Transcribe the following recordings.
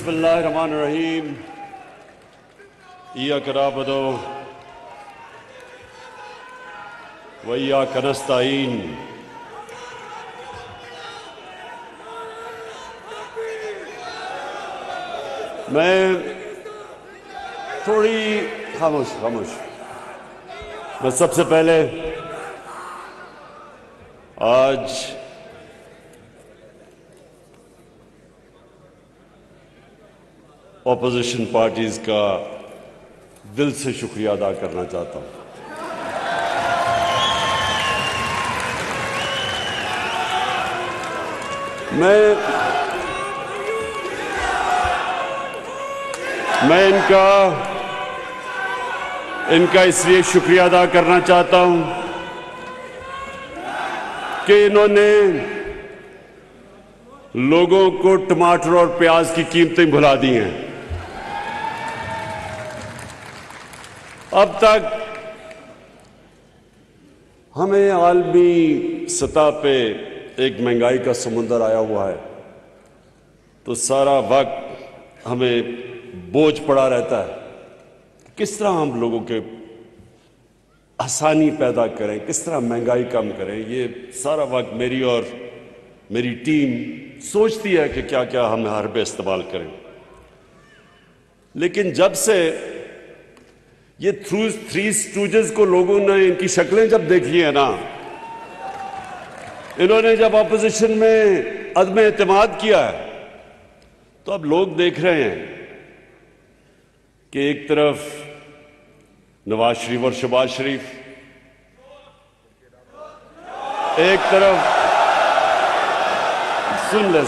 बिस्मिल्लाहिर्रहमानिर्रहीम। इय्याक नअबुदु व इय्याक नस्तईन। मैं थोड़ी खामोश। मैं सबसे पहले आज ऑपोजिशन पार्टीज का दिल से शुक्रिया अदा करना चाहता हूं। मैं इनका इसलिए शुक्रिया अदा करना चाहता हूं कि इन्होंने लोगों को टमाटर और प्याज की कीमतें भुला दी हैं। अब तक हमें आलमी सतह पे एक महंगाई का समुंदर आया हुआ है, तो सारा वक्त हमें बोझ पड़ा रहता है। किस तरह हम लोगों के आसानी पैदा करें, किस तरह महंगाई कम करें, ये सारा वक्त मेरी और मेरी टीम सोचती है कि क्या क्या हम हरबे इस्तेमाल करें। लेकिन जब से ये थ्री स्टूजेस को लोगों ने इनकी शक्लें जब देखी है ना, इन्होंने जब अपोजिशन में अदम एतमाद किया है, तो अब लोग देख रहे हैं कि एक तरफ नवाज शरीफ और शहबाज शरीफ, एक तरफ सुन ले,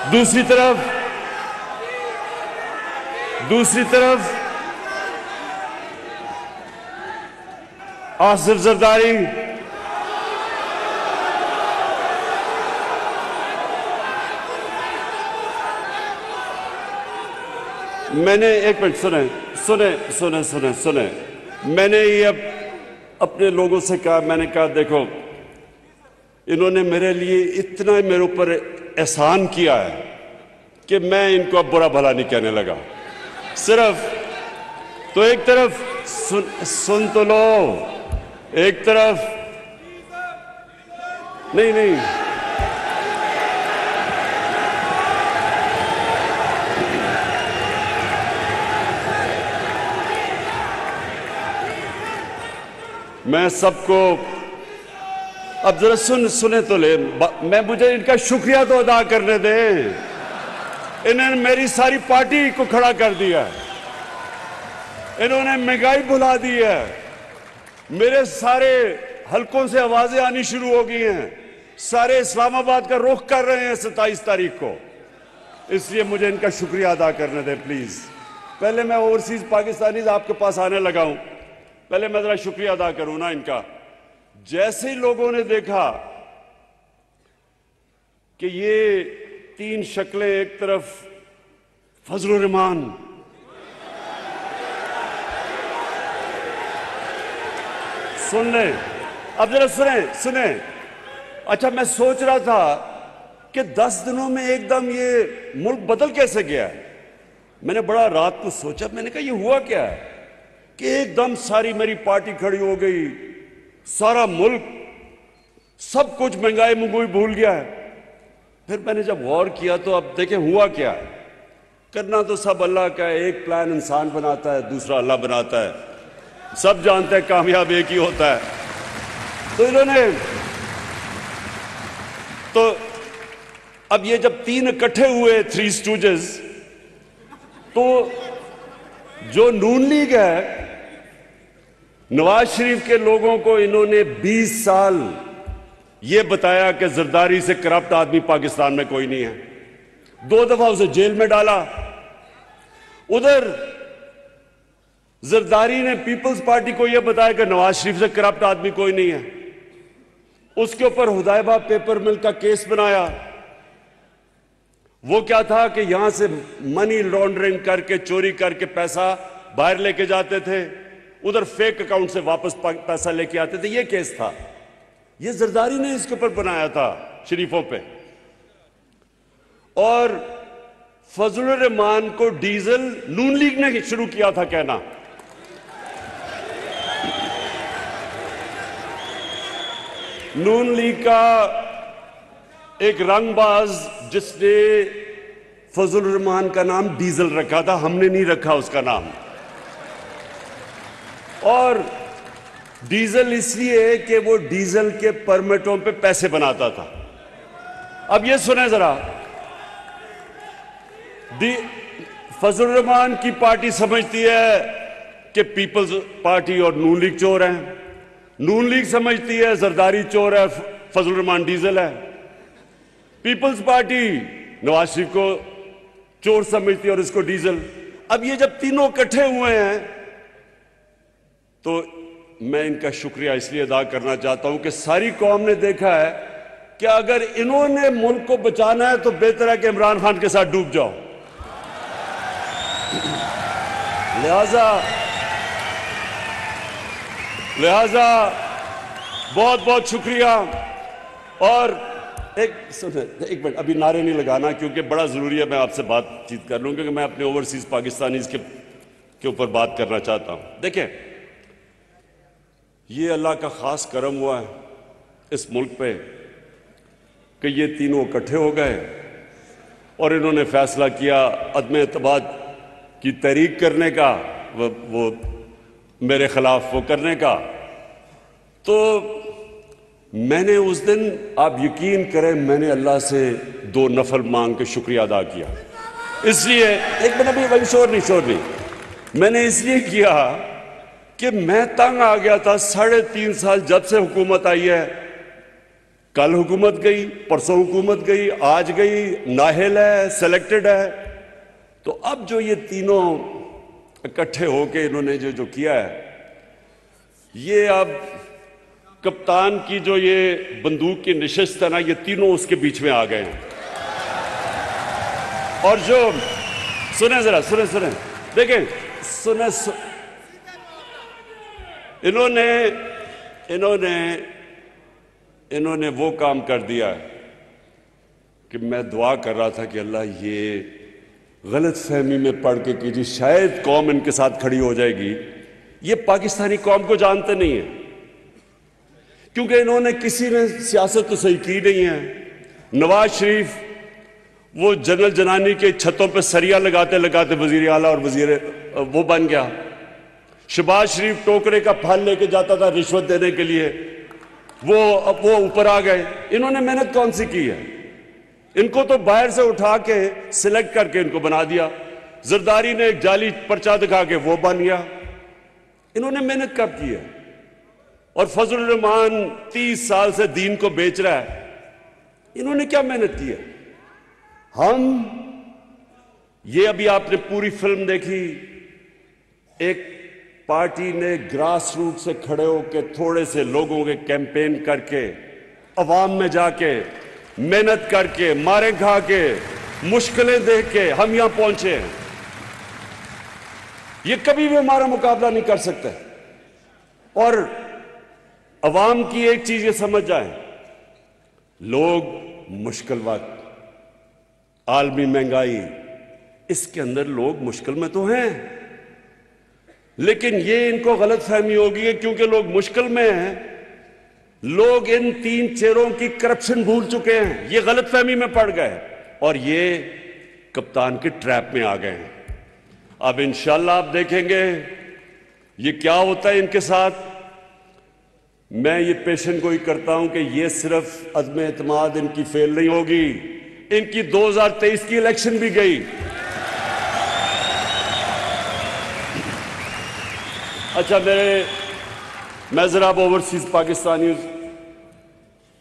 दूसरी तरफ आसिफ जरदारी, मैंने एक मिनट सुने, मैंने ये अपने लोगों से कहा, मैंने कहा देखो, इन्होंने मेरे लिए इतना मेरे ऊपर एहसान किया है कि मैं इनको अब बुरा भला नहीं कहने लगा। सिर्फ तो एक तरफ सुन तो लो, एक तरफ नहीं मैं सबको अब जरा सुने तो ले, मुझे इनका शुक्रिया तो अदा करने दें। इन्होंने मेरी सारी पार्टी को खड़ा कर दिया, इन्होंने महंगाई भुला दी है, मेरे सारे हलकों से आवाजें आनी शुरू हो गई हैं, सारे इस्लामाबाद का रुख कर रहे हैं 27 तारीख को। इसलिए मुझे इनका शुक्रिया अदा करने दें प्लीज। पहले मैं ओवरसीज पाकिस्तानीज आपके पास आने लगा हूं, पहले मैं जरा शुक्रिया अदा करूं ना इनका। जैसे ही लोगों ने देखा कि ये तीन शक्लें, एक तरफ फजलुर रहमान, सुन ले, अब जरा सुने। अच्छा, मैं सोच रहा था कि 10 दिनों में एकदम ये मुल्क बदल कैसे गया है। मैंने बड़ा रात को सोचा, मैंने कहा ये हुआ क्या है कि एकदम सारी मेरी पार्टी खड़ी हो गई, सारा मुल्क सब कुछ महंगाई भूल गया है। फिर मैंने जब गौर किया तो अब देखें हुआ क्या है। करना तो सब अल्लाह का है, एक प्लान इंसान बनाता है, दूसरा अल्लाह बनाता है। सब जानते हैं कामयाब एक ही होता है। तो इन्होंने तो अब ये जब तीन इकट्ठे हुए थ्री स्टूजेस, तो जो नून लीग है, नवाज शरीफ के लोगों को इन्होंने 20 साल ये बताया कि जरदारी से करप्ट आदमी पाकिस्तान में कोई नहीं है। 2 दफा उसे जेल में डाला। उधर जरदारी ने पीपल्स पार्टी को यह बताया कि नवाज शरीफ से करप्ट आदमी कोई नहीं है। उसके ऊपर हुदैबा पेपर मिल का केस बनाया। वो क्या था कि यहां से मनी लॉन्ड्रिंग करके, चोरी करके पैसा बाहर लेके जाते थे, उधर फेक अकाउंट से वापस पैसा लेके आते थे। ये केस था। ये जरदारी ने इसके ऊपर बनाया था शरीफों पे। और फजलुर रहमान को डीजल नून लीग ने शुरू किया था कहना। नून लीग का एक रंगबाज जिसने फजलुर रहमान का नाम डीजल रखा था, हमने नहीं रखा उसका नाम। और डीजल इसलिए कि वो डीजल के परमिटों पे पैसे बनाता था। अब ये सुने जरा, फजलुर रहमान की पार्टी समझती है कि पीपल्स पार्टी और नून लीग चोर हैं, नून लीग समझती है जरदारी चोर है, फजलुर रहमान डीजल है। पीपल्स पार्टी नवाज शरीफ को चोर समझती है और इसको डीजल। अब ये जब तीनों इकट्ठे हुए हैं तो मैं इनका शुक्रिया इसलिए अदा करना चाहता हूं कि सारी कौम ने देखा है कि अगर इन्होंने मुल्क को बचाना है तो बेहतर है कि इमरान खान के साथ डूब जाओ। लिहाजा बहुत बहुत शुक्रिया। और एक मिनट, अभी नारे नहीं लगाना क्योंकि बड़ा जरूरी है मैं आपसे बातचीत कर लूं, क्योंकि मैं अपने ओवरसीज पाकिस्तानीज के ऊपर बात करना चाहता हूं। देखिए, ये अल्लाह का खास करम हुआ है इस मुल्क पे कि ये तीनों इकट्ठे हो गए और इन्होंने फैसला किया अदम एतमाद की तहरीक करने का, वो मेरे खिलाफ वो करने का। तो मैंने उस दिन, आप यकीन करें, मैंने अल्लाह से 2 नफल मांग के शुक्रिया अदा किया। इसलिए एक मिनट, अभी शोर नहीं, मैंने इसलिए किया कि मैं तंग आ गया था। 3.5 साल जब से हुकूमत आई है, कल हुकूमत गई, परसों हुकूमत गई, आज गई, नाहिल है, सिलेक्टेड है। तो अब जो ये तीनों इकट्ठे होके इन्होंने जो किया है, ये अब कप्तान की जो ये बंदूक की निशिस्त है ना, ये तीनों उसके बीच में आ गए हैं। और जो सुने जरा, सुने देखें, सुने इन्होंने वो काम कर दिया कि मैं दुआ कर रहा था कि अल्लाह ये गलत फहमी में पड़ के कि जी शायद कौम इनके साथ खड़ी हो जाएगी। ये पाकिस्तानी कौम को जानते नहीं है, क्योंकि इन्होंने किसी ने सियासत तो सही की नहीं है। नवाज शरीफ वो जनरल जनानी के छतों पे सरिया लगाते लगाते वजीर आला और वजीर वो बन गया। शहबाज शरीफ टोकरे का फल लेके जाता था रिश्वत देने के लिए, वो ऊपर आ गए। इन्होंने मेहनत कौन सी की है? इनको तो बाहर से उठा के सिलेक्ट करके इनको बना दिया। जरदारी ने एक जाली पर्चा दिखा के वो बन गया। इन्होंने मेहनत कब की है? और फजलुर रहमान 30 साल से दीन को बेच रहा है, इन्होंने क्या मेहनत की है? ये अभी आपने पूरी फिल्म देखी, एक पार्टी ने ग्रास रूट से खड़े होकर थोड़े से लोगों के कैंपेन करके अवाम में जाके मेहनत करके मारे खा के मुश्किलें देख के हम यहां पहुंचे हैं। ये कभी भी हमारा मुकाबला नहीं कर सकते। और अवाम की एक चीज ये समझ जाए, लोग मुश्किल वक्त, आलमी महंगाई, इसके अंदर लोग मुश्किल में तो हैं, लेकिन ये इनको गलत फहमी होगी है क्योंकि लोग मुश्किल में हैं। लोग इन 3 चेहरों की करप्शन भूल चुके हैं, ये गलत फहमी में पड़ गए और ये कप्तान के ट्रैप में आ गए हैं। अब इंशाल्लाह आप देखेंगे ये क्या होता है इनके साथ। मैं ये पेशन गोई करता हूं कि ये सिर्फ अदम एतमाद इनकी फेल नहीं होगी, इनकी 2023 की इलेक्शन भी गई। अच्छा, मैं जरा ओवरसीज पाकिस्तानी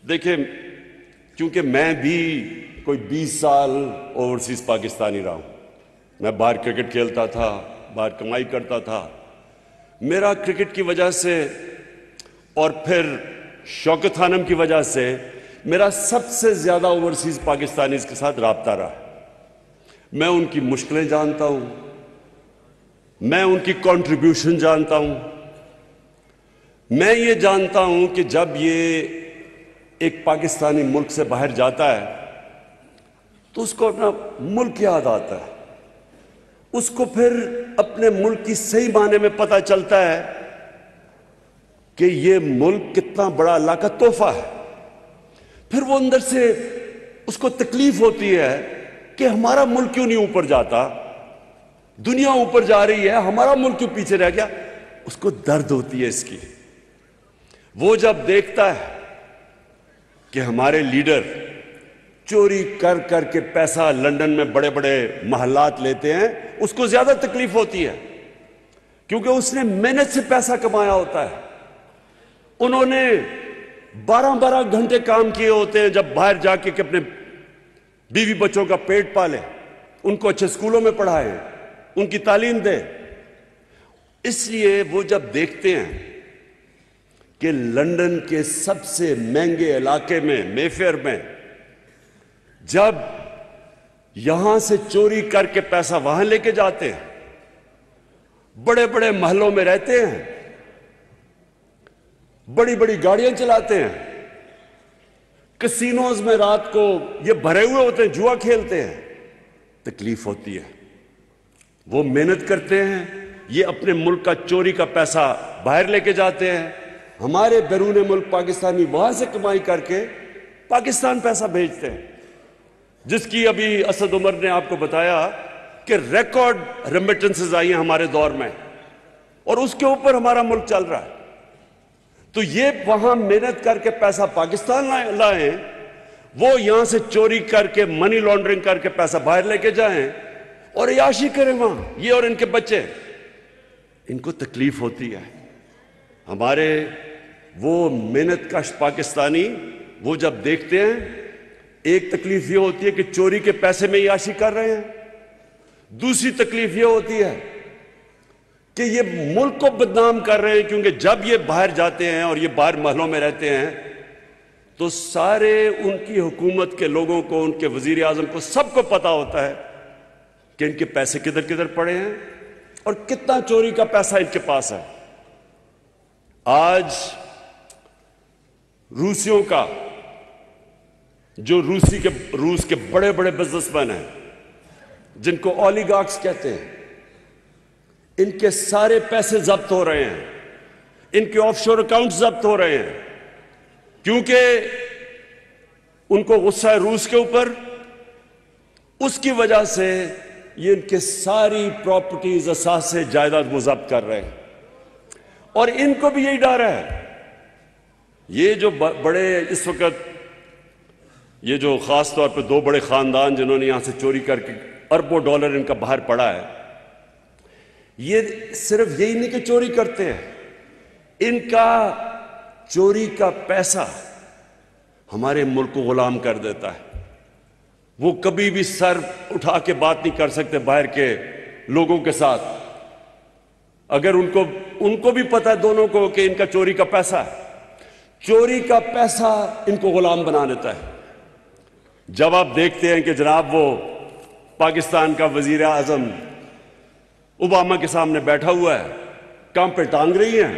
देखिए, क्योंकि मैं भी कोई 20 साल ओवरसीज पाकिस्तानी रहा हूं। मैं बाहर क्रिकेट खेलता था, बाहर कमाई करता था। मेरा क्रिकेट की वजह से और फिर शौकत खानम की वजह से मेरा सबसे ज्यादा ओवरसीज पाकिस्तानी के साथ राब्ता रहा। मैं उनकी मुश्किलें जानता हूं, मैं उनकी कंट्रीब्यूशन जानता हूं। मैं ये जानता हूं कि जब ये एक पाकिस्तानी मुल्क से बाहर जाता है तो उसको अपना मुल्क याद आता है, उसको फिर अपने मुल्क की सही मायने में पता चलता है कि ये मुल्क कितना बड़ा अल्लाह का तोहफा है। फिर वो अंदर से उसको तकलीफ होती है कि हमारा मुल्क क्यों नहीं ऊपर जाता, दुनिया ऊपर जा रही है, हमारा मुल्क क्यों पीछे रह गया। उसको दर्द होती है इसकी। वो जब देखता है कि हमारे लीडर चोरी कर करके पैसा लंदन में बड़े बड़े महलात लेते हैं, उसको ज्यादा तकलीफ होती है, क्योंकि उसने मेहनत से पैसा कमाया होता है। उन्होंने 12-12 घंटे काम किए होते हैं जब बाहर जाके कि अपने बीवी बच्चों का पेट पाले, उनको अच्छे स्कूलों में पढ़ाए, उनकी तालीम दे। इसलिए वो जब देखते हैं कि लंदन के सबसे महंगे इलाके में, मेफेयर में, जब यहां से चोरी करके पैसा वहां लेके जाते हैं, बड़े बड़े महलों में रहते हैं, बड़ी बड़ी गाड़ियां चलाते हैं, कैसीनोज में रात को ये भरे हुए होते हैं, जुआ खेलते हैं, तकलीफ होती है। वो मेहनत करते हैं, ये अपने मुल्क का चोरी का पैसा बाहर लेके जाते हैं, हमारे बैरून मुल्क पाकिस्तानी वहां से कमाई करके पाकिस्तान पैसा भेजते हैं, जिसकी अभी असद उमर ने आपको बताया कि रिकॉर्ड रेमिटेंसेस आई हैं हमारे दौर में, और उसके ऊपर हमारा मुल्क चल रहा है। तो ये वहां मेहनत करके पैसा पाकिस्तान लाए, वो यहां से चोरी करके, मनी लॉन्ड्रिंग करके पैसा बाहर लेके जाएं और याशी करें वहां, ये और इनके बच्चे। इनको तकलीफ होती है। हमारे वो मेहनत कश पाकिस्तानी वो जब देखते हैं, एक तकलीफ ये होती है कि चोरी के पैसे में याशी कर रहे हैं, दूसरी तकलीफ ये होती है कि ये मुल्क को बदनाम कर रहे हैं, क्योंकि जब ये बाहर जाते हैं और ये बाहर महलों में रहते हैं तो सारे उनकी हुकूमत के लोगों को, उनके वजीर आजम को, सबको पता होता है कि इनके पैसे किधर किधर पड़े हैं और कितना चोरी का पैसा इनके पास है। आज रूसियों का, जो रूस के बड़े बड़े बिजनेसमैन हैं, जिनको ओलिगार्क्स कहते हैं, इनके सारे पैसे जब्त हो रहे हैं, इनके ऑफशोर अकाउंट्स जब्त हो रहे हैं, क्योंकि उनको गुस्सा है रूस के ऊपर। उसकी वजह से ये इनके सारी प्रॉपर्टीज, असासे, जायदाद वो जब्त कर रहे हैं, और इनको भी यही डर है। ये जो बड़े इस वक्त, ये जो खास तौर पे 2 बड़े खानदान जिन्होंने यहां से चोरी करके अरबों डॉलर इनका बाहर पड़ा है, ये सिर्फ यही नहीं कि चोरी करते हैं, इनका चोरी का पैसा हमारे मुल्क को गुलाम कर देता है। वो कभी भी सर उठा के बात नहीं कर सकते बाहर के लोगों के साथ। अगर उनको भी पता है दोनों को कि इनका चोरी का पैसा है, चोरी का पैसा इनको गुलाम बना देता है। जब आप देखते हैं कि जनाब वो पाकिस्तान का वजीर आजम ओबामा के सामने बैठा हुआ है, काम पे टांग रही हैं,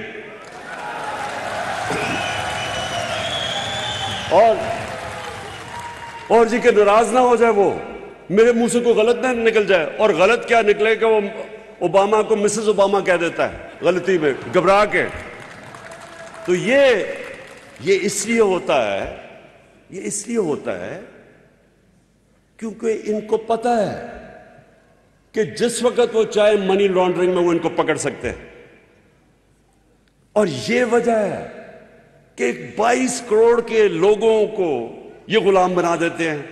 और जी के नाराज ना हो जाए, वो मेरे मुंह से कोई गलत ना निकल जाए, और गलत क्या निकले कि वो ओबामा को मिसेस ओबामा कह देता है गलती में, घबरा के। तो ये इसलिए होता है क्योंकि इनको पता है कि जिस वक्त वो चाहे मनी लॉन्ड्रिंग में वो इनको पकड़ सकते हैं, और ये वजह है कि 22 करोड़ के लोगों को ये गुलाम बना देते हैं।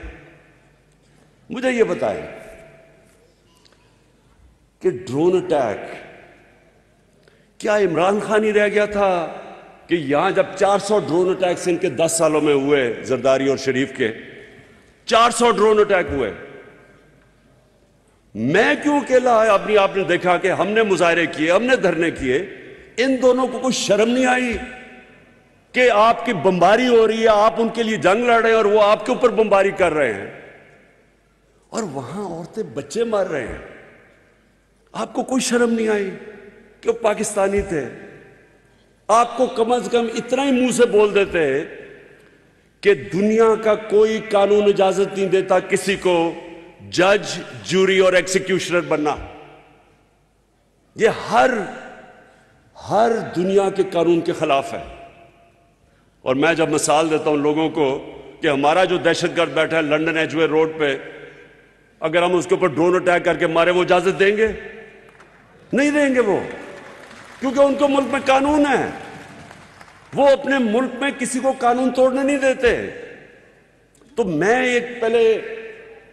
मुझे ये बताएं कि ड्रोन अटैक, क्या इमरान खान ही रह गया था कि यहां जब 400 ड्रोन अटैक्स इनके 10 सालों में हुए, जरदारी और शरीफ के 400 ड्रोन अटैक हुए, मैं क्यों अकेला? आपने देखा कि हमने मुजाहरे किए, हमने धरने किए, इन दोनों को कोई शर्म नहीं आई कि आपकी बमबारी हो रही है, आप उनके लिए जंग लड़ रहे हैं और वो आपके ऊपर बमबारी कर रहे हैं, और वहां औरतें बच्चे मार रहे हैं। आपको कोई शर्म नहीं आई कि वो पाकिस्तानी थे? आपको कम से कम इतना ही मुंह से बोल देते कि दुनिया का कोई कानून इजाजत नहीं देता किसी को जज, जूरी और एग्जीक्यूशनर बनना। ये हर दुनिया के कानून के खिलाफ है। और मैं जब मिसाल देता हूं लोगों को कि हमारा जो दहशतगर्द बैठा है लंदन एजवे रोड पे, अगर हम उसके ऊपर ड्रोन अटैक करके मारे, वो इजाजत देंगे? नहीं देंगे वो, क्योंकि उनको मुल्क में कानून है। वो अपने मुल्क में किसी को कानून तोड़ने नहीं देते। तो मैं एक पहले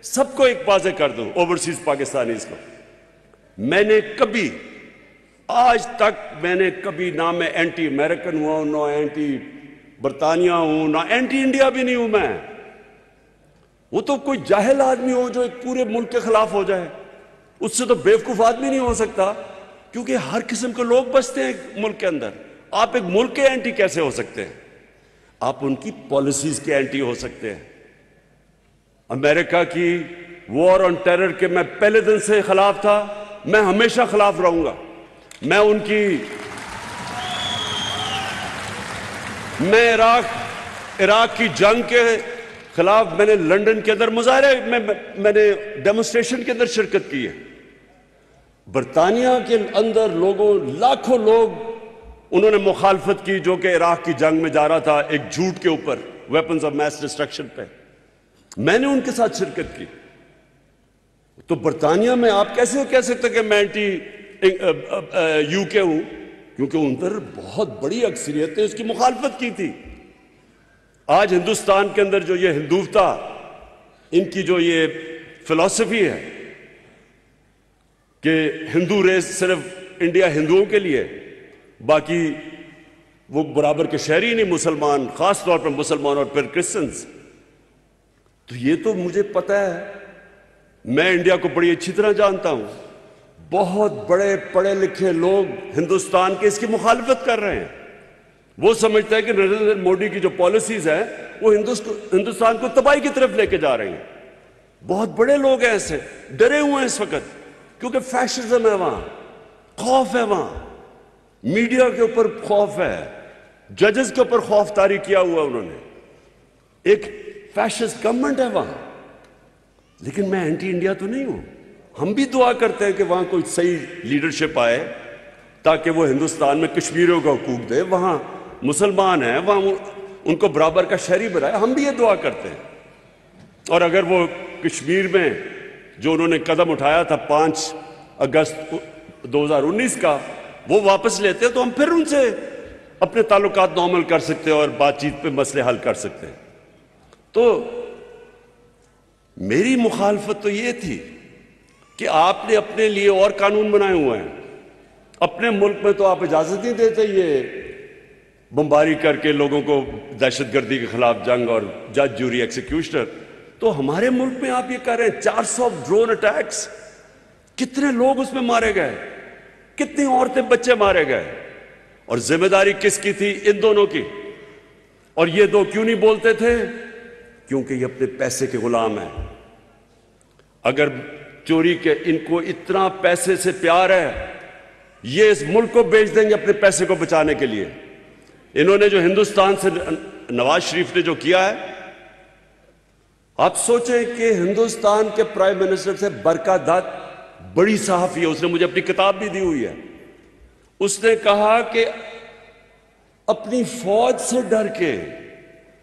सबको एक वाज़ेह कर दूं, ओवरसीज पाकिस्तानीज को, मैंने कभी आज तक मैंने कभी ना मैं एंटी अमेरिकन हुआ हूं, ना एंटी बरतानिया हूं, ना एंटी इंडिया भी नहीं हूं मैं। वो तो कोई जाहिल आदमी हो जो एक पूरे मुल्क के खिलाफ हो जाए, उससे तो बेवकूफ आदमी नहीं हो सकता, क्योंकि हर किस्म के लोग बसते हैं मुल्क के अंदर। आप एक मुल्क के एंटी कैसे हो सकते हैं? आप उनकी पॉलिसीज के एंटी हो सकते हैं। अमेरिका की वॉर ऑन टेरर के मैं पहले दिन से खिलाफ था, मैं हमेशा खिलाफ रहूंगा। मैं इराक की जंग के खिलाफ मैंने लंदन के अंदर मुजाहरे मैंने डेमोन्स्ट्रेशन के अंदर शिरकत की है। बरतानिया के अंदर लाखों लोग उन्होंने मुखालफत की, जो कि इराक की जंग में जा रहा था एक झूठ के ऊपर, वेपन्स ऑफ मैस डिस्ट्रक्शन पे। मैंने उनके साथ शिरकत की। तो बरतानिया में आप कैसे कह सकते कि मैं एंटी यूके हूं, क्योंकि उन पर बहुत बड़ी अक्सरियत ने उसकी मुखालफत की थी। आज हिंदुस्तान के अंदर जो ये हिंदुत्वता, इनकी जो ये फिलॉसफी है कि हिंदू रेस सिर्फ इंडिया हिंदुओं के लिए, बाकी वो बराबर के शहरी नहीं, मुसलमान, खास तौर पर मुसलमान और फिर क्रिश्चियंस। तो ये तो मुझे पता है, मैं इंडिया को बड़ी अच्छी तरह जानता हूं। बहुत बड़े पढ़े लिखे लोग हिंदुस्तान के इसकी मुखालफत कर रहे हैं। वो समझते हैं कि नरेंद्र मोदी की जो पॉलिसीज है वो हिंदुस्तान को तबाही की तरफ लेके जा रही हैं। बहुत बड़े लोग हैं ऐसे, डरे हुए हैं इस वक्त, क्योंकि फैशिज्म है वहां, खौफ है वहां, मीडिया के ऊपर खौफ है, जजेस के ऊपर खौफ तारी किया हुआ उन्होंने, एक फैशिस्ट गवर्नमेंट है वहां। लेकिन मैं एंटी इंडिया तो नहीं हूं। हम भी दुआ करते हैं कि वहां कोई सही लीडरशिप आए ताकि वो हिंदुस्तान में कश्मीरियों का हकूक दे, वहां मुसलमान हैं, वहां उनको बराबर का शहरी बनाए। हम भी ये दुआ करते हैं। और अगर वो कश्मीर में जो उन्होंने कदम उठाया था 5 अगस्त 2019 का, वो वापस लेते हैं तो हम फिर उनसे अपने ताल्लुकात नॉर्मल कर सकते हैं और बातचीत पे मसले हल कर सकते हैं। तो मेरी मुखालफत तो ये थी कि आपने अपने लिए और कानून बनाए हुए हैं। अपने मुल्क में तो आप इजाजत नहीं देते ये बमबारी करके लोगों को दहशतगर्दी के खिलाफ जंग और जज, जूरी, एग्जीक्यूशनर। तो हमारे मुल्क में आप ये कर रहे हैं 400 ड्रोन अटैक्स, कितने लोग उसमें मारे गए, कितनी औरतें बच्चे मारे गए, और जिम्मेदारी किसकी थी? इन दोनों की। और ये दो क्यों नहीं बोलते थे? क्योंकि ये अपने पैसे के गुलाम हैं। अगर चोरी के इनको इतना पैसे से प्यार है, ये इस मुल्क को बेच देंगे अपने पैसे को बचाने के लिए। इन्होंने जो हिंदुस्तान से नवाज शरीफ ने जो किया है, आप सोचें कि हिंदुस्तान के प्राइम मिनिस्टर से बरका दत्त, बड़ी सहाफी है, उसने मुझे अपनी किताब भी दी हुई है। उसने कहा कि अपनी फौज से डर के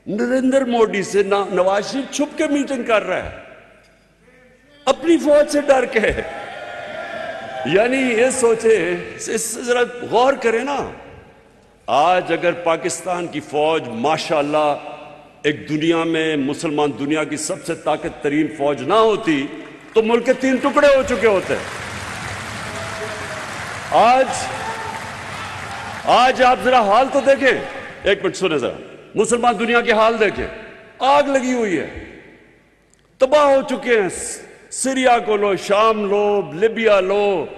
नरेंद्र मोदी से नवाज शरीफ छुप के मीटिंग कर रहा है, अपनी फौज से डर के। यानी ये सोचे, इससे जरा गौर करें ना। आज अगर पाकिस्तान की फौज माशाअल्लाह एक दुनिया में मुसलमान दुनिया की सबसे ताकत तरीन फौज ना होती तो मुल्क के 3 टुकड़े हो चुके होते। आज आप जरा हाल तो देखें, एक मिनट सुने जरा, मुसलमान दुनिया के हाल देखें। आग लगी हुई है, तबाह हो चुके हैं। सीरिया को लो, शाम लो, लिबिया लो,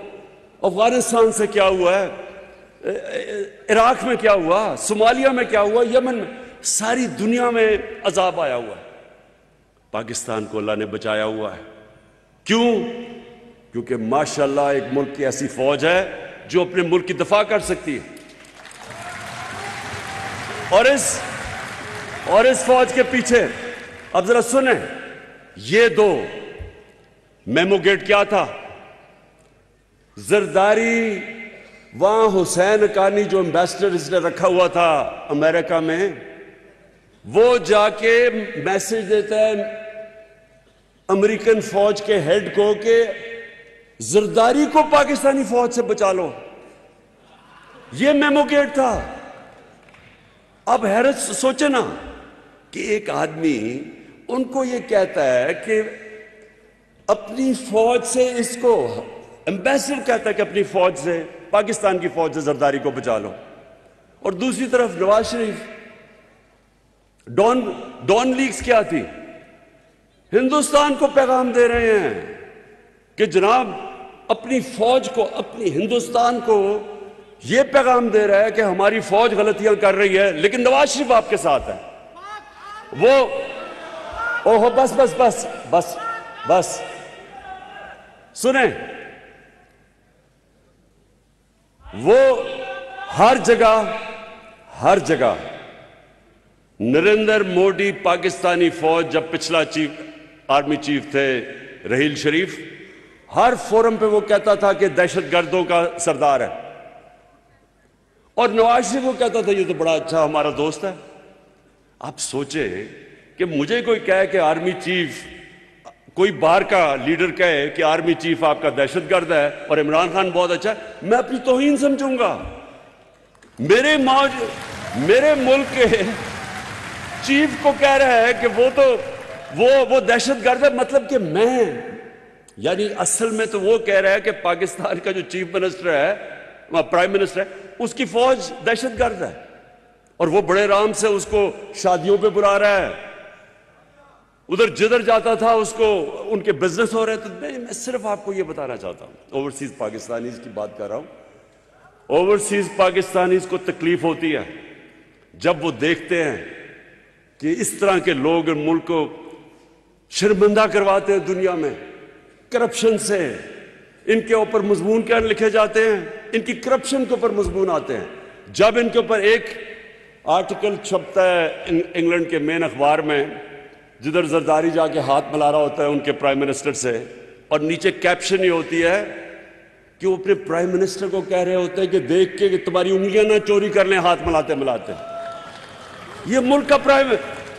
अफगानिस्तान से क्या हुआ है, इराक में क्या हुआ, सोमालिया में क्या हुआ, यमन में, सारी दुनिया में अजाब आया हुआ है। पाकिस्तान को अल्लाह ने बचाया हुआ है। क्यों? क्योंकि माशाअल्लाह एक मुल्क की ऐसी फौज है जो अपने मुल्क की दफा कर सकती है। और इस फौज के पीछे, अब जरा सुने, ये दो मेमो गेट क्या था? जरदारी वहां हुसैन हक्कानी जो एम्बेसडर इसने रखा हुआ था अमेरिका में, वो जाके मैसेज देता है अमेरिकन फौज के हेड को कि जरदारी को पाकिस्तानी फौज से बचा लो। ये मेमो गेट था। अब हैरत सोचे ना कि एक आदमी उनको ये कहता है कि अपनी फौज से, इसको एम्बेसडर कहता है कि अपनी फौज से, पाकिस्तान की फौज से जरदारी को बचा लो, और दूसरी तरफ नवाज शरीफ, डॉन लीग्स क्या थी? हिंदुस्तान को पैगाम दे रहे हैं कि जनाब अपनी फौज को, अपनी हिंदुस्तान को यह पैगाम दे रहा है कि हमारी फौज गलतियां कर रही है लेकिन नवाज शरीफ आपके साथ है। वो ओहो बस बस बस बस बस सुने, वो हर जगह नरेंद्र मोदी, पाकिस्तानी फौज, जब पिछला आर्मी चीफ थे रहील शरीफ, हर फोरम पे वो कहता था कि दहशतगर्दों का सरदार है, और नवाज शरीफ को कहता था ये तो बड़ा अच्छा हमारा दोस्त है। आप सोचे कि मुझे कोई कहे कि आर्मी चीफ, कोई बाहर का लीडर कहे कि आर्मी चीफ आपका दहशतगर्द है और इमरान खान बहुत अच्छा है, मैं अपनी तौहीन समझूंगा। मेरे मुल्क के चीफ को कह रहा है कि वो तो वो दहशतगर्द है, मतलब कि मैं, यानी असल में तो वो कह रहा है कि पाकिस्तान का जो चीफ मिनिस्टर है, प्राइम मिनिस्टर है, उसकी फौज दहशतगर्द है, और वो बड़े आराम से उसको शादियों पे बुला रहा है, उधर जिधर जाता था उसको उनके बिजनेस हो रहे थे। मैं सिर्फ आपको ये बताना चाहता हूं, ओवरसीज पाकिस्तानीज की बात कर रहा हूं। ओवरसीज पाकिस्तानीज को तकलीफ होती है जब वो देखते हैं कि इस तरह के लोग मुल्क को शर्मिंदा करवाते हैं दुनिया में करप्शन से। इनके ऊपर मजमून क्या लिखे जाते हैं, इनकी करप्शन के ऊपर मजमून आते हैं। जब इनके ऊपर एक आर्टिकल छपता है इंग्लैंड के मेन अखबार में, जिधर जरदारी जाके हाथ मिला रहा होता है उनके प्राइम मिनिस्टर से, और नीचे कैप्शन ये होती है कि वो अपने प्राइम मिनिस्टर को कह रहे होते हैं कि देख के कि तुम्हारी उंगलियां ना चोरी कर लें हाथ मिलाते मिलाते। ये मुल्क का प्राइम,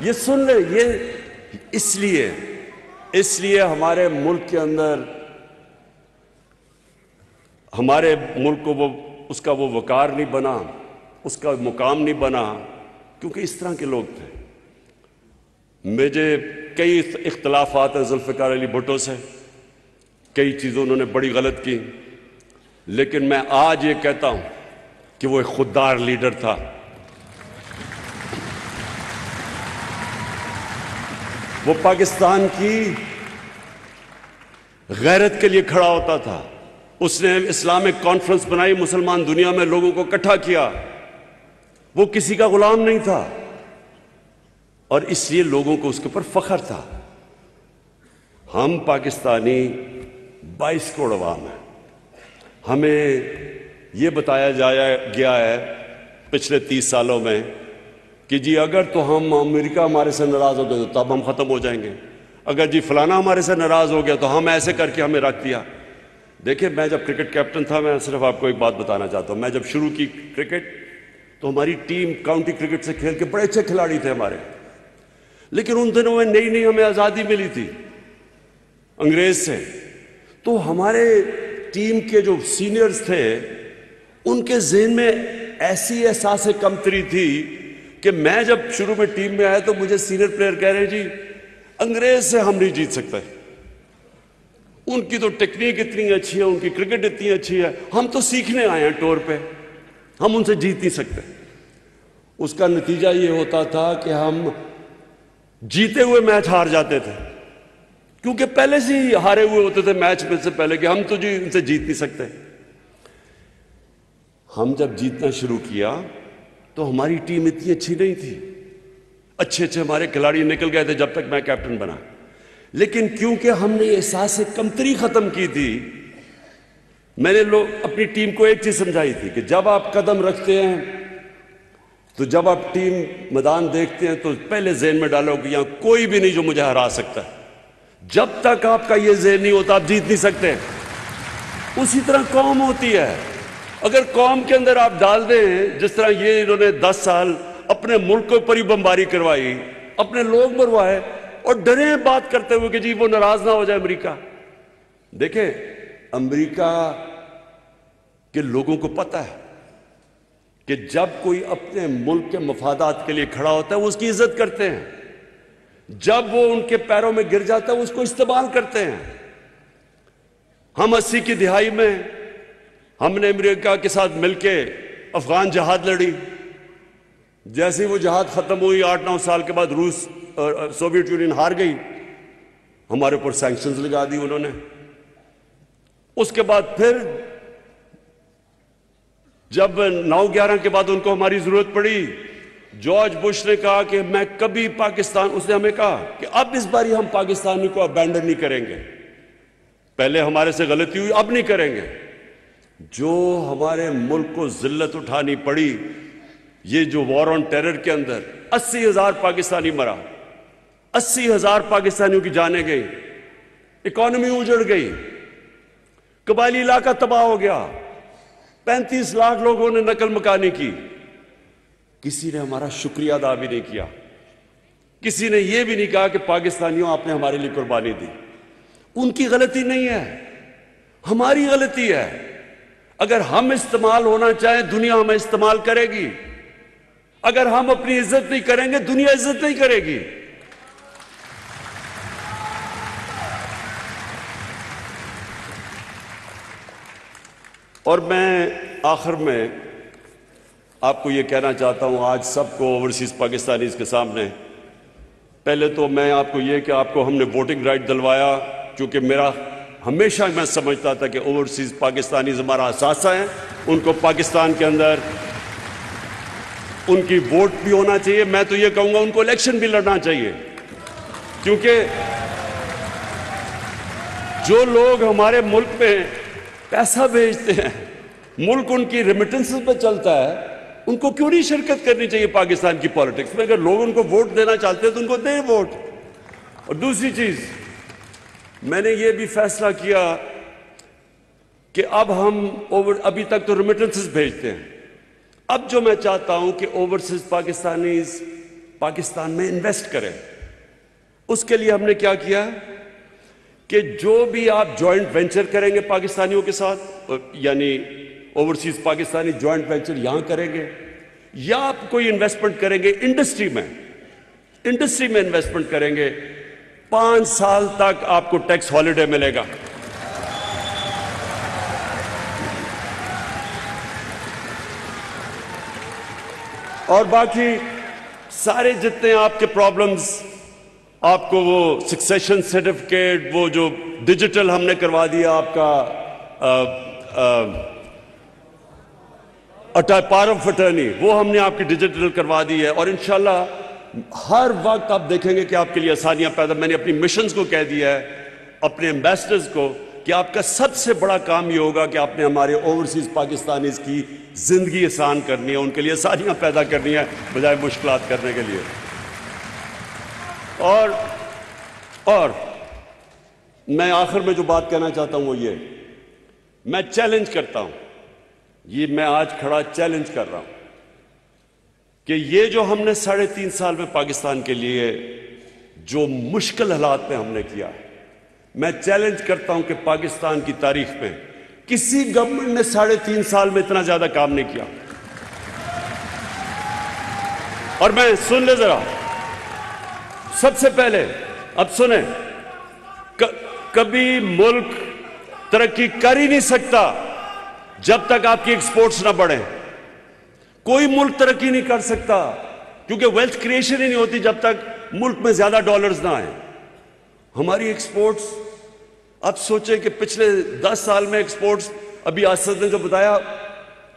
ये सुन ले, ये इसलिए हमारे मुल्क के अंदर, हमारे मुल्क को उसका वो वकार नहीं बना, उसका मुकाम नहीं बना, क्योंकि इस तरह के लोग थे। मुझे कई इख्तलाफात हैं जुल्फ़िकार अली भुट्टो से, कई चीज़ें उन्होंने बड़ी गलत की, लेकिन मैं आज ये कहता हूं कि वो एक खुददार लीडर था। वो पाकिस्तान की गैरत के लिए खड़ा होता था। उसने इस्लामिक कॉन्फ्रेंस बनाई, मुसलमान दुनिया में लोगों को इकट्ठा किया। वो किसी का गुलाम नहीं था, और इसलिए लोगों को उसके ऊपर फख्र था। हम पाकिस्तानी 22 करोड़ अवाम हैं। हमें यह बताया गया है पिछले 30 सालों में कि जी अगर तो हम अमेरिका हमारे से नाराज हो गए तो तब हम खत्म हो जाएंगे, अगर जी फलाना हमारे से नाराज हो गया तो हम ऐसे करके हमें रख दिया। देखिए, मैं जब क्रिकेट कैप्टन था, मैं सिर्फ आपको एक बात बताना चाहता हूं। मैं जब शुरू की क्रिकेट तो हमारी टीम काउंटी क्रिकेट से खेल के बड़े अच्छे खिलाड़ी थे हमारे, लेकिन उन दिनों में नई नई हमें आज़ादी मिली थी अंग्रेज से। तो हमारे टीम के जो सीनियर्स थे उनके ज़हन में ऐसी एहसास कमतरी थी कि मैं जब शुरू में टीम में आया तो मुझे सीनियर प्लेयर कह रहे हैं, जी अंग्रेज से हम नहीं जीत सकते, उनकी तो टेक्निक इतनी अच्छी है, उनकी क्रिकेट इतनी अच्छी है, हम तो सीखने आए हैं टूर पे, हम उनसे जीत नहीं सकते। उसका नतीजा ये होता था कि हम जीते हुए मैच हार जाते थे, क्योंकि पहले से ही हारे हुए होते थे मैच में से पहले कि हम तो जी उनसे जीत नहीं सकते। हम जब जीतना शुरू किया तो हमारी टीम इतनी अच्छी नहीं थी, अच्छे अच्छे हमारे खिलाड़ी निकल गए थे जब तक मैं कैप्टन बना, लेकिन क्योंकि हमने एहसास कमतरी खत्म की थी, मैंने अपनी टीम को एक चीज समझाई थी कि जब आप कदम रखते हैं तो जब आप टीम मैदान देखते हैं तो पहले ज़हन में डालो कि यहां कोई भी नहीं जो मुझे हरा सकता है। जब तक आपका यह ज़हन नहीं होता आप जीत नहीं सकते। उसी तरह कौम होती है। अगर कौम के अंदर आप डाल दें, जिस तरह ये इन्होंने 10 साल अपने मुल्क के ऊपर ही बमबारी करवाई, अपने लोग मरवाए और डरे बात करते हुए कि जी वो नाराज ना हो जाए अमेरिका। देखें, अमेरिका के लोगों को पता है कि जब कोई अपने मुल्क के मफादात के लिए खड़ा होता है वो उसकी इज्जत करते हैं, जब वो उनके पैरों में गिर जाता है वो उसको इस्तेमाल करते हैं। हम 80 की दिहाई में हमने अमेरिका के साथ मिलके अफगान जहाद लड़ी। जैसे ही वो जहाद खत्म हुई, 8-9 साल के बाद रूस और सोवियत यूनियन हार गई, हमारे ऊपर सैंक्शंस लगा दी उन्होंने। उसके बाद फिर जब 9/11 के बाद उनको हमारी जरूरत पड़ी, जॉर्ज बुश ने कहा कि मैं कभी पाकिस्तान, उसने हमें कहा कि अब इस बार हम पाकिस्तानी को अबैंडन नहीं करेंगे, पहले हमारे से गलती हुई अब नहीं करेंगे। जो हमारे मुल्क को जिल्लत उठानी पड़ी, ये जो वॉर ऑन टेरर के अंदर 80,000 पाकिस्तानी मरा, 80,000 पाकिस्तानियों की जानें गई, इकॉनमी उजड़ गई, कबायली इलाका तबाह हो गया, 35 लाख लोगों ने नकल मकानी की। किसी ने हमारा शुक्रिया अदा भी नहीं किया, किसी ने यह भी नहीं कहा कि पाकिस्तानियों आपने हमारे लिए कुर्बानी दी। उनकी गलती नहीं है, हमारी गलती है। अगर हम इस्तेमाल होना चाहें, दुनिया हमें इस्तेमाल करेगी। अगर हम अपनी इज्जत नहीं करेंगे, दुनिया इज्जत नहीं करेगी। और मैं आखिर में आपको यह कहना चाहता हूं, आज सबको ओवरसीज पाकिस्तानीज के सामने, पहले तो मैं आपको यह कि आपको हमने वोटिंग राइट दिलवाया, क्योंकि मेरा हमेशा मैं समझता था कि ओवरसीज पाकिस्तानीज हमारा असासा है, उनको पाकिस्तान के अंदर उनकी वोट भी होना चाहिए। मैं तो यह कहूंगा उनको इलेक्शन भी लड़ना चाहिए, क्योंकि जो लोग हमारे मुल्क में पैसा भेजते हैं, मुल्क उनकी रेमिटेंसेस पे चलता है, उनको क्यों नहीं शिरकत करनी चाहिए पाकिस्तान की पॉलिटिक्स में? अगर लोग उनको वोट देना चाहते हैं तो उनको दें वोट। और दूसरी चीज, मैंने ये भी फैसला किया कि अब हम अभी तक तो रेमिटेंसेस भेजते हैं, अब जो मैं चाहता हूं कि ओवरसीज पाकिस्तानीज पाकिस्तान में इन्वेस्ट करें। उसके लिए हमने क्या किया कि जो भी आप जॉइंट वेंचर करेंगे पाकिस्तानियों के साथ, यानी ओवरसीज पाकिस्तानी जॉइंट वेंचर यहां करेंगे, या आप कोई इन्वेस्टमेंट करेंगे इंडस्ट्री में इन्वेस्टमेंट करेंगे, 5 साल तक आपको टैक्स हॉलिडे मिलेगा। और बाकी सारे जितने आपके प्रॉब्लम्स, आपको वो सक्सेशन सर्टिफिकेट, वो जो डिजिटल हमने करवा दिया आपका पावर ऑफ अटर्नी, वो हमने आपकी डिजिटल करवा दी है। और इंशाल्लाह हर वक्त आप देखेंगे कि आपके लिए आसानियां पैदा। मैंने अपनी मिशंस को कह दिया है, अपने एम्बेसडर्स को, कि आपका सबसे बड़ा काम ये होगा कि आपने हमारे ओवरसीज पाकिस्तानीज की जिंदगी आसान करनी है, उनके लिए आसानियां पैदा करनी है बजाय मुश्किलात करने के लिए। और मैं आखिर में जो बात कहना चाहता हूं वो ये, मैं चैलेंज करता हूं, ये मैं आज खड़ा चैलेंज कर रहा हूं कि ये जो हमने 3.5 साल में पाकिस्तान के लिए जो मुश्किल हालात में हमने किया, मैं चैलेंज करता हूं कि पाकिस्तान की तारीख में किसी गवर्नमेंट ने 3.5 साल में इतना ज्यादा काम नहीं किया। और मैं सुन ले जरा, सबसे पहले अब सुने, कभी मुल्क तरक्की कर ही नहीं सकता जब तक आपकी एक्सपोर्ट्स ना बढ़े। कोई मुल्क तरक्की नहीं कर सकता, क्योंकि वेल्थ क्रिएशन ही नहीं होती जब तक मुल्क में ज्यादा डॉलर्स ना आए। हमारी एक्सपोर्ट्स, अब सोचें कि पिछले 10 साल में एक्सपोर्ट्स, अभी आसद ने जो बताया,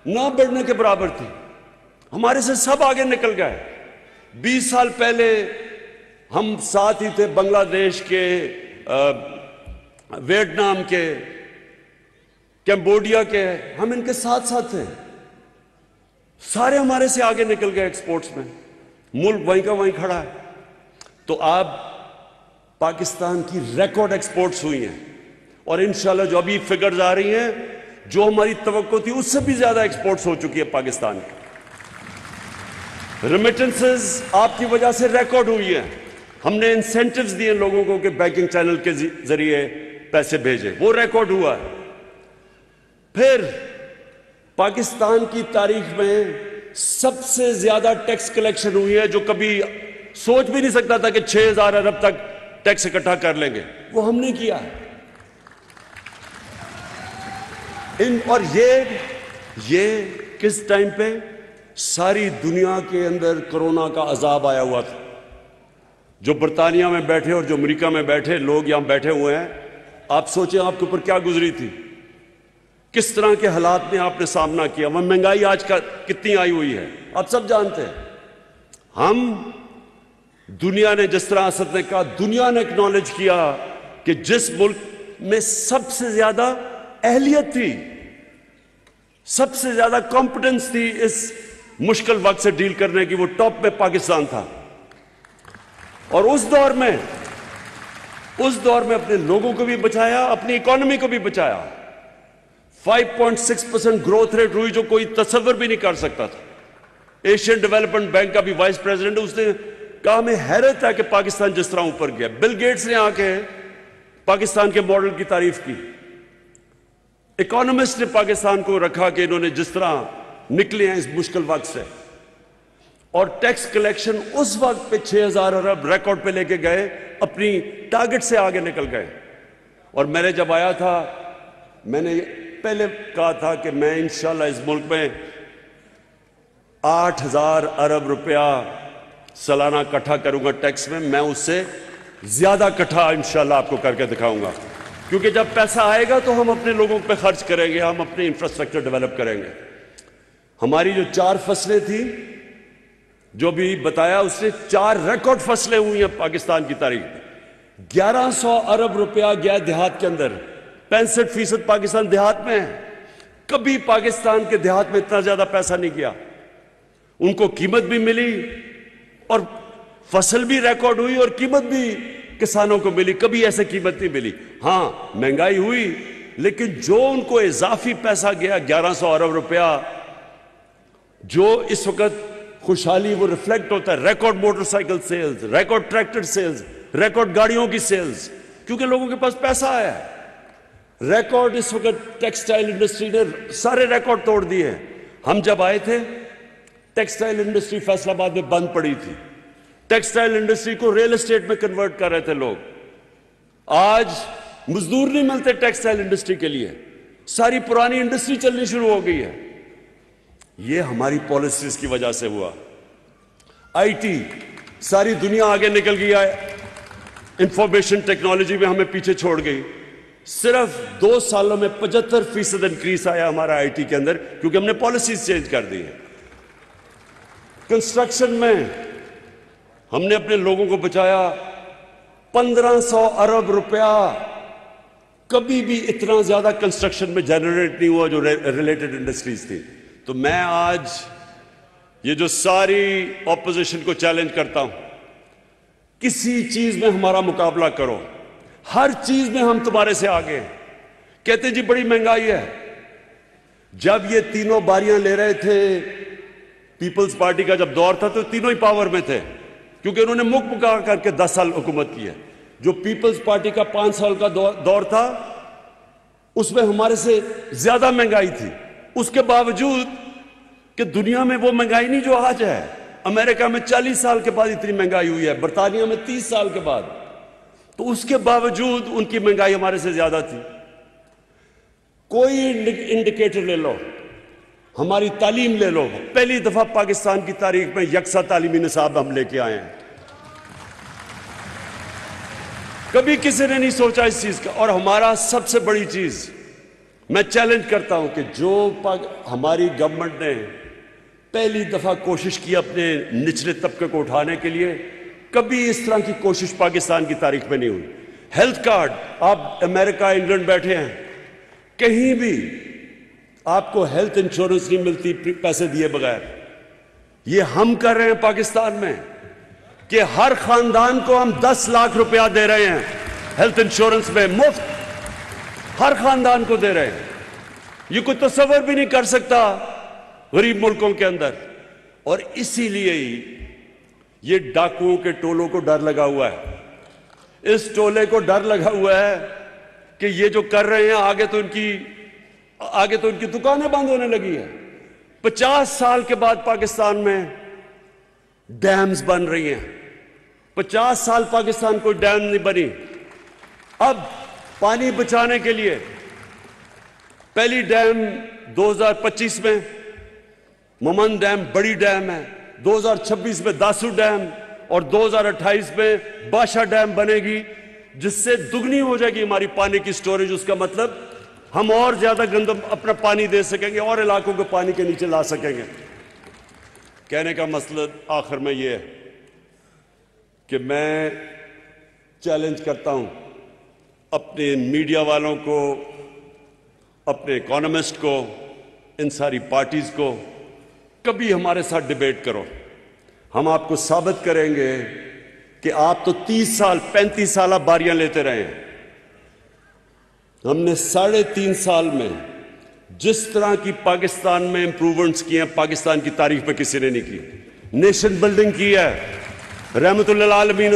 ना बढ़ने के बराबर थी। हमारे से सब आगे निकल गए। 20 साल पहले हम साथ ही थे बांग्लादेश के, वियतनाम के, कैम्बोडिया के, हम इनके साथ साथ थे। सारे हमारे से आगे निकल गए एक्सपोर्ट्स में, मुल्क वहीं का वहीं खड़ा है। तो अब पाकिस्तान की रिकॉर्ड एक्सपोर्ट्स हुई हैं और इंशाल्लाह जो अभी फिगर्स आ रही हैं, जो हमारी तवक्को थी उससे भी ज्यादा एक्सपोर्ट्स हो चुकी है पाकिस्तान की। रेमिटेंसेस आपकी वजह से रिकॉर्ड हुई है। हमने इंसेंटिव्स दिए लोगों को कि बैंकिंग चैनल के जरिए पैसे भेजे, वो रिकॉर्ड हुआ है। फिर पाकिस्तान की तारीख में सबसे ज्यादा टैक्स कलेक्शन हुई है, जो कभी सोच भी नहीं सकता था कि 6000 अरब तक टैक्स इकट्ठा कर लेंगे, वो हमने किया। और ये किस टाइम पे? सारी दुनिया के अंदर कोरोना का अजाब आया हुआ था। जो बर्तानिया में बैठे और जो अमेरिका में बैठे लोग यहां बैठे हुए हैं, आप सोचें आपके ऊपर क्या गुजरी थी, किस तरह के हालात में आपने सामना किया। वह महंगाई आज का कितनी आई हुई है आप सब जानते हैं। हम दुनिया ने, जिस तरह असद ने कहा, दुनिया ने एक्नॉलेज किया कि जिस मुल्क में सबसे ज्यादा अहलियत थी, सबसे ज्यादा कॉम्पिटेंस थी इस मुश्किल वक्त से डील करने की, वो टॉप में पाकिस्तान था। और उस दौर में अपने लोगों को भी बचाया, अपनी इकोनॉमी को भी बचाया। 5.6% ग्रोथ रेट हुई, जो कोई तस्वर भी नहीं कर सकता था। एशियन डेवलपमेंट बैंक का भी वाइस प्रेसिडेंट, उसने कहा हमें हैरत है कि पाकिस्तान जिस तरह ऊपर गया। बिल गेट्स ने आके पाकिस्तान के मॉडल की तारीफ की। इकोनॉमिस्ट ने पाकिस्तान को रखा कि इन्होंने जिस तरह निकले हैं इस मुश्किल वक्त से। और टैक्स कलेक्शन उस वक्त पे 6000 अरब रिकॉर्ड पे लेके गए, अपनी टारगेट से आगे निकल गए। और मैंने जब आया था, मैंने पहले कहा था कि मैं इंशाल्लाह इस मुल्क में 8000 अरब रुपया सालाना इकट्ठा करूंगा टैक्स में। मैं उससे ज्यादा इकट्ठा इंशाल्लाह आपको करके दिखाऊंगा, क्योंकि जब पैसा आएगा तो हम अपने लोगों पे खर्च करेंगे, हम अपने इंफ्रास्ट्रक्चर डेवलप करेंगे। हमारी जो 4 फसलें थी, जो भी बताया, उससे 4 रिकॉर्ड फसलें हुई हैं पाकिस्तान की तारीख में। 1100 अरब रुपया गया देहात के अंदर। 65% पाकिस्तान देहात में है। कभी पाकिस्तान के देहात में इतना ज्यादा पैसा नहीं गया। उनको कीमत भी मिली और फसल भी रिकॉर्ड हुई और कीमत भी किसानों को मिली। कभी ऐसे कीमत नहीं मिली। हां, महंगाई हुई, लेकिन जो उनको इजाफी पैसा गया 1100 अरब रुपया, जो इस वक्त खुशहाली, वो रिफ्लेक्ट होता है record motorcycle sales, record tractor sales, record गाड़ियों की सेल्स, क्योंकि लोगों के पास पैसा आया है। रिकॉर्ड इस वक्त टेक्सटाइल इंडस्ट्री ने सारे रिकॉर्ड तोड़ दिए हैं। हम जब आए थे, टेक्सटाइल इंडस्ट्री फैसलाबाद में बंद पड़ी थी। टेक्सटाइल इंडस्ट्री को रियल एस्टेट में कन्वर्ट कर रहे थे लोग। आज मजदूर नहीं मिलते टेक्सटाइल इंडस्ट्री के लिए। सारी पुरानी इंडस्ट्री चलनी शुरू हो गई है। यह हमारी पॉलिसीज की वजह से हुआ। आईटी, सारी दुनिया आगे निकल गई है, इंफॉर्मेशन टेक्नोलॉजी में हमें पीछे छोड़ गई। सिर्फ 2 सालों में 75% इंक्रीज आया हमारा आईटी के अंदर, क्योंकि हमने पॉलिसीज चेंज कर दी है। कंस्ट्रक्शन में हमने अपने लोगों को बचाया। 1500 अरब रुपया कभी भी इतना ज्यादा कंस्ट्रक्शन में जनरेट नहीं हुआ जो रिलेटेड इंडस्ट्रीज थी। तो मैं आज ये जो सारी ऑपोजिशन को चैलेंज करता हूं, किसी चीज में हमारा मुकाबला करो, हर चीज में हम तुम्हारे से आगे हैं। कहते जी बड़ी महंगाई है। जब ये तीनों बारियां ले रहे थे, पीपल्स पार्टी का जब दौर था, तो तीनों ही पावर में थे, क्योंकि उन्होंने मुख मुका करके 10 साल हुकूमत की है। जो पीपल्स पार्टी का 5 साल का दौर था, उसमें हमारे से ज्यादा महंगाई थी। उसके बावजूद कि दुनिया में वो महंगाई नहीं जो आज है। अमेरिका में 40 साल के बाद इतनी महंगाई हुई है, बर्तानिया में 30 साल के बाद। तो उसके बावजूद उनकी महंगाई हमारे से ज्यादा थी। कोई इंडिकेटर ले लो, हमारी तालीम ले लो, पहली दफा पाकिस्तान की तारीख में यकसा तालीमी निसाब हम लेके आए हैं। कभी किसी ने नहीं सोचा इस चीज का। और हमारा सबसे बड़ी चीज, मैं चैलेंज करता हूं कि जो हमारी गवर्नमेंट ने पहली दफा कोशिश की अपने निचले तबके को उठाने के लिए, कभी इस तरह की कोशिश पाकिस्तान की तारीख में नहीं हुई। हेल्थ कार्ड, आप अमेरिका, इंग्लैंड बैठे हैं, कहीं भी आपको हेल्थ इंश्योरेंस नहीं मिलती पैसे दिए बगैर। ये हम कर रहे हैं पाकिस्तान में कि हर खानदान को हम 10 लाख रुपया दे रहे हैं हेल्थ इंश्योरेंस में, मुफ्त हर खानदान को दे रहे हैं। ये कोई तसव्वुर भी नहीं कर सकता गरीब मुल्कों के अंदर। और इसीलिए ही ये डाकुओं के टोलों को डर लगा हुआ है, इस टोले को डर लगा हुआ है कि ये जो कर रहे हैं आगे तो इनकी दुकानें बंद होने लगी है। 50 साल के बाद पाकिस्तान में डैम्स बन रही हैं। 50 साल पाकिस्तान कोई डैम नहीं बनी। अब पानी बचाने के लिए पहली डैम 2025 में मोमन डैम बड़ी डैम है, 2026 में दासू डैम और 2028 में बादशाह डैम बनेगी, जिससे दुगनी हो जाएगी हमारी पानी की स्टोरेज। उसका मतलब हम और ज्यादा गंदम अपना पानी दे सकेंगे और इलाकों को पानी के नीचे ला सकेंगे। कहने का मसला आखिर में यह है कि मैं चैलेंज करता हूं अपने मीडिया वालों को, अपने इकोनॉमिस्ट को, इन सारी पार्टीज को, कभी हमारे साथ डिबेट करो। हम आपको साबित करेंगे कि आप तो 30 साल 35 साल बारियां लेते रहे हैं। हमने 3.5 साल में जिस तरह की पाकिस्तान में इंप्रूवमेंट्स किए हैं, पाकिस्तान की तारीख में किसी ने नहीं की। नेशन बिल्डिंग की है, रहमतुल्लिल आलमीन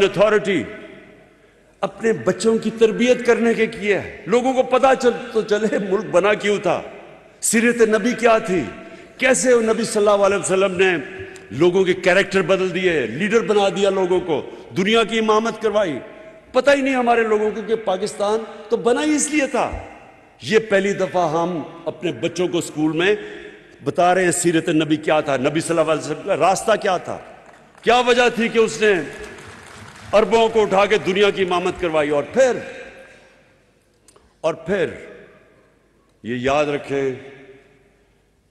अथॉरिटी अपने बच्चों की तरबियत करने के किए है। लोगों को पता चले मुल्क बना क्यों था, सीरत नबी क्या थी, कैसे नबी सल्लल्लाहु अलैहि वसल्लम ने लोगों के कैरेक्टर बदल दिए, लीडर बना दिया, लोगों को दुनिया की इमामत करवाई। पता ही नहीं हमारे लोगों को कि पाकिस्तान तो बना ही इसलिए था। ये पहली दफा हम अपने बच्चों को स्कूल में बता रहे हैं सीरत नबी क्या था, नबी सल्लल्लाहु अलैहि वसल्लम का रास्ता क्या था, क्या वजह थी कि उसने अरबों को उठा के दुनिया की इमामत करवाई। और फिर ये याद रखें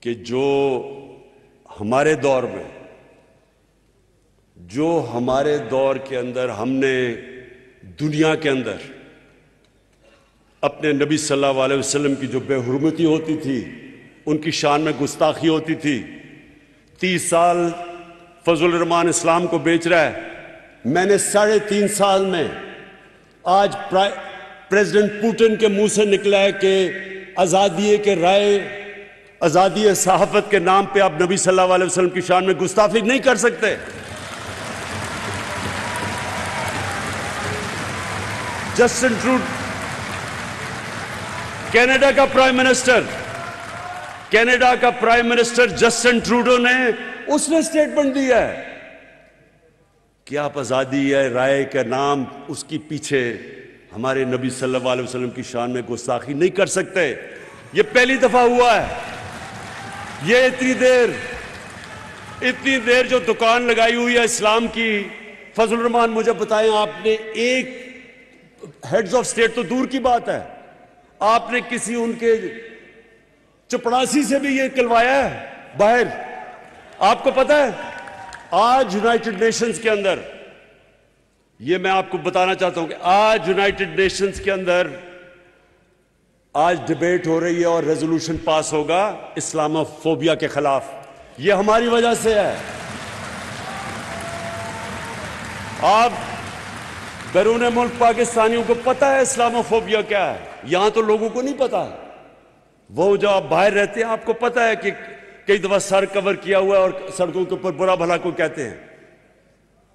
कि जो हमारे दौर के अंदर हमने दुनिया के अंदर अपने नबी सल्लल्लाहु अलैहि वसल्लम की जो बेहुरमती होती थी, उनकी शान में गुस्ताखी होती थी। 30 साल फजल रहमान इस्लाम को बेच रहा है। मैंने 3.5 साल में आज प्रेसिडेंट पुतिन के मुंह से निकला है कि आजादी सहाफत के नाम पे आप नबी सल्लल्लाहु अलैहि वसल्लम की शान में गुस्ताखी नहीं कर सकते। जस्टिन ट्रूडो, कनाडा का प्राइम मिनिस्टर जस्टिन ट्रूडो ने उसने स्टेटमेंट दिया है कि आप आजादी है राय का नाम उसकी पीछे हमारे नबी सल्लल्लाहु अलैहि वसल्लम की शान में गुस्ताखी नहीं कर सकते। ये पहली दफा हुआ है। ये इतनी देर जो दुकान लगाई हुई है इस्लाम की, फजल रहमान मुझे बताएं, आपने एक हेड्स ऑफ स्टेट तो दूर की बात है, आपने किसी उनके चपड़ासी से भी ये कहलवाया है बाहर? आपको पता है आज यूनाइटेड नेशंस के अंदर, ये मैं आपको बताना चाहता हूं कि आज यूनाइटेड नेशंस के अंदर आज डिबेट हो रही है और रेजोल्यूशन पास होगा इस्लामोफोबिया के खिलाफ। ये हमारी वजह से है। आप बैरून मुल्क पाकिस्तानियों को पता है इस्लामोफोबिया क्या है, यहां तो लोगों को नहीं पता। वो जो आप बाहर रहते हैं आपको पता है कि कई दफा सर कवर किया हुआ है और सड़कों के ऊपर बुरा भला को कहते हैं।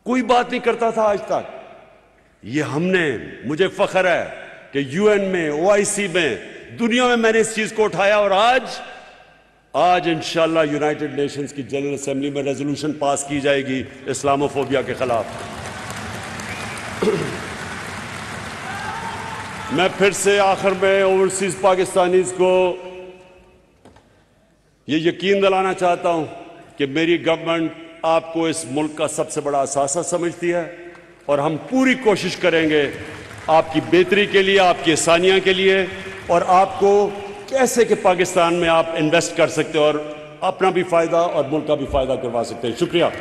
कोई बात नहीं करता था आज तक। ये मुझे फख्र है कि यूएन में, ओआईसी में, दुनिया में मैंने इस चीज को उठाया और आज इंशाअल्लाह यूनाइटेड नेशंस की जनरल असेंबली में रेजोल्यूशन पास की जाएगी इस्लामोफोबिया के खिलाफ। मैं फिर से आखिर में ओवरसीज पाकिस्तानीज को ये यकीन दिलाना चाहता हूं कि मेरी गवर्नमेंट आपको इस मुल्क का सबसे बड़ा असासा समझती है और हम पूरी कोशिश करेंगे आपकी बेहतरी के लिए, आपकी आसानियां के लिए, और आपको कैसे कि पाकिस्तान में आप इन्वेस्ट कर सकते हो और अपना भी फायदा और मुल्क का भी फायदा करवा सकते हैं। शुक्रिया।